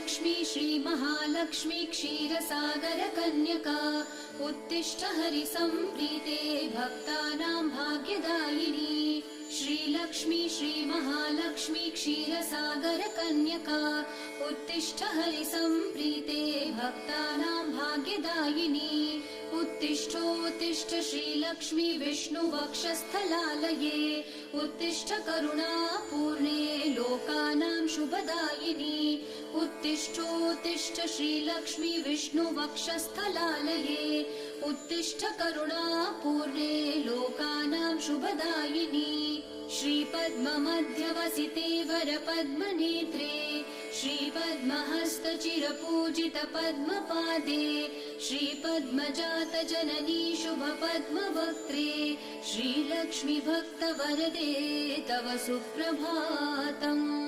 श्रीलक्ष्मी श्रीमहालक्ष्मी क्षीरसागरकन्यका उत्तिष्ठ हरिसम्प्रीते भक्तानां भाग्यदायिनी। श्रीलक्ष्मी श्रीमहालक्ष्मी क्षीरसागरकन्यका उत्तिष्ठ हरिसम्प्रीते भक्तानां भाग्यदायिनी। उत्तिष्ठोत्तिष्ठ श्रीलक्ष्मी विष्णुवक्षस्थलालये उत्तिष्ठ करुणापूर्णे लोकानां शुभदायिनी। उत्तिष्ठोत्तिष्ठ श्रीलक्ष्मी विष्णुवक्षस्थलालये उत्तिष्ठ करुणापूर्णे लोकानां शुभदायिनी। श्रीपद्ममध्यवसिते वरपद्मनेत्रे श्रीपद्महस्तचिरपूजितपद्मपादे श्रीपद्मजातजननी शुभपद्मवक्त्रे श्रीलक्ष्मी भक्तवरदे तव सुप्रभातम्।